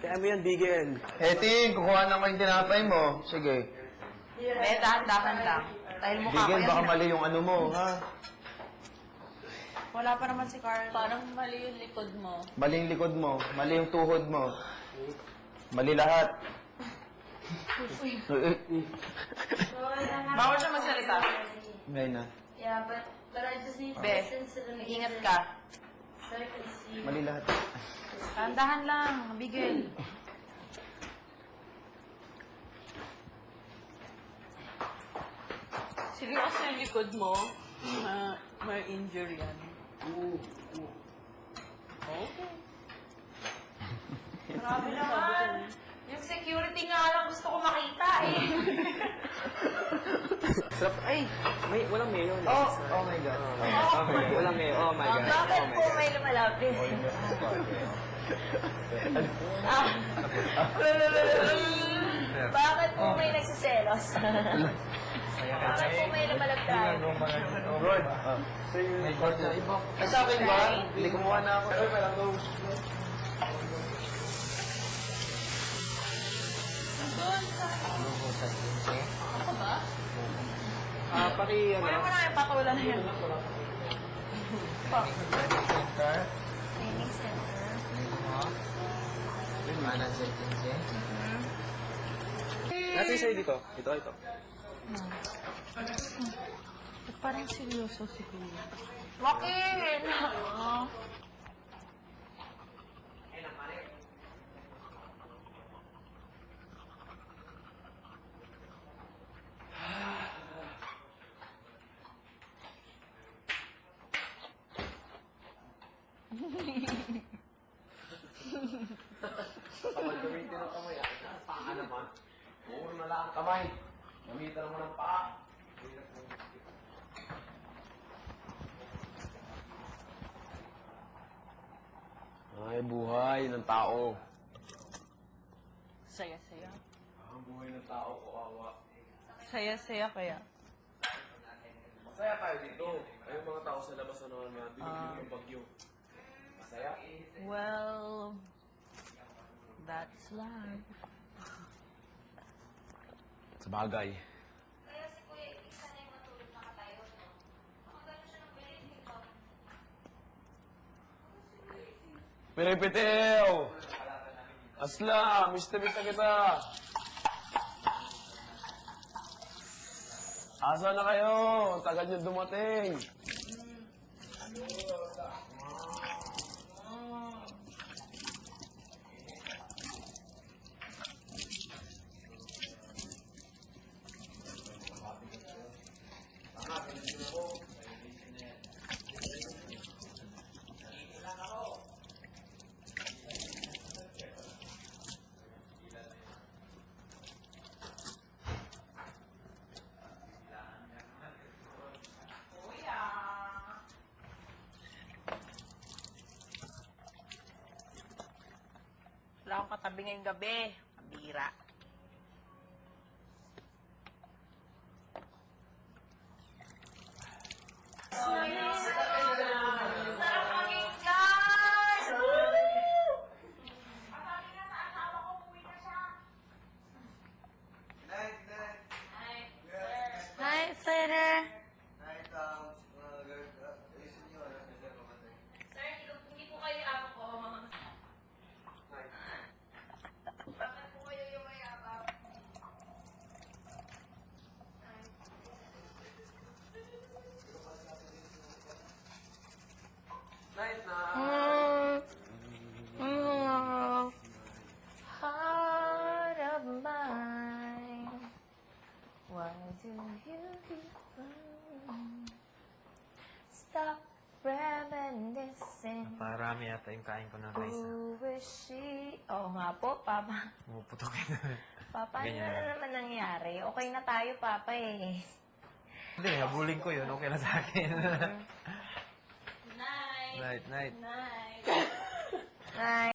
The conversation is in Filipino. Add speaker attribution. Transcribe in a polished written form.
Speaker 1: Kaya mo yan, Bigel.
Speaker 2: Ting, kukuha na ko yung tinapay mo. Sige.
Speaker 3: Dahan-dahan lang. Dahil mukha ko
Speaker 2: Bigel,
Speaker 3: yan.
Speaker 2: baka mali yung ano mo, ha?
Speaker 3: Wala pa naman si Carl. Parang mali yung likod mo.
Speaker 2: Mali yung likod mo. Mali yung tuhod mo. Mali lahat.
Speaker 3: Bawal siya magsalita.
Speaker 2: Ngayon na.
Speaker 4: Yeah, but I just need to
Speaker 3: Be,
Speaker 4: listen to the music
Speaker 3: ingat ka.
Speaker 4: so I can see.
Speaker 2: Mali lahat.
Speaker 3: Dahan lang, Bigel. Seryoso yung likod mo. May injury yan. Okay. Grabe naman. Yung security nga lang gusto ko makita eh.
Speaker 1: Sarap. Ay, walang mayo.
Speaker 2: Oh my God.
Speaker 1: Okay, walang mayo. Oh my God.
Speaker 4: Bakit po may lumalapit? Bakit po may nagsiselos? Bakit po may lumalagtay?
Speaker 2: Lord. Sa akin ba? Hindi kumuha na ako.
Speaker 3: Ako ba?
Speaker 1: Ano?
Speaker 3: Wala mo na yung patulan na yan.
Speaker 4: Training center.
Speaker 1: Natin sa'yo dito. Ito.
Speaker 3: Parang seryoso si Kuya. Joaquin!
Speaker 2: Kapag gamitin ang kamay, paa naman. Puro na lang ang kamay. Gamitan mo ng paa.
Speaker 1: Ay, buhay ng tao.
Speaker 3: Saya-saya.
Speaker 2: Ang buhay ng tao, kawawa.
Speaker 3: Saya-saya kaya.
Speaker 2: Masaya tayo dito. Ay, yung mga tao sa labas na naman na binigyan ng bagyo. Masaya?
Speaker 3: Well, that's life.
Speaker 1: Sa bagay.
Speaker 4: Kaya si Kuya, isa na yung matulog nakatayo, no? Makagano siya ng bilig, di ba?
Speaker 1: Pinipitil! Asla! Miss na kita! Asa na kayo? Ang tagal niyo dumating.
Speaker 3: Wala akong katabi ngayong gabi. Kabira.
Speaker 4: Sarap maging guys! Masabi nga sa asawa ko, uwi na siya. Hi, sweater. Sir, hindi po kayo amo ko. Bakit po kayo yung mayabang?
Speaker 2: Night na.
Speaker 4: Heart of mine, why do you keep on? Stop reminiscing.
Speaker 5: Parami yata yung kain ko ng rice.
Speaker 4: Who is she? Oo nga po, Papa.
Speaker 5: Pumuputokin na.
Speaker 4: Papa, ano
Speaker 5: Ganyan.
Speaker 4: na naman nangyari? Okay na tayo, Papa eh.
Speaker 5: Hindi, habulin ko yun. Okay na sa akin.
Speaker 4: Night.
Speaker 5: Night.
Speaker 4: Night. Night.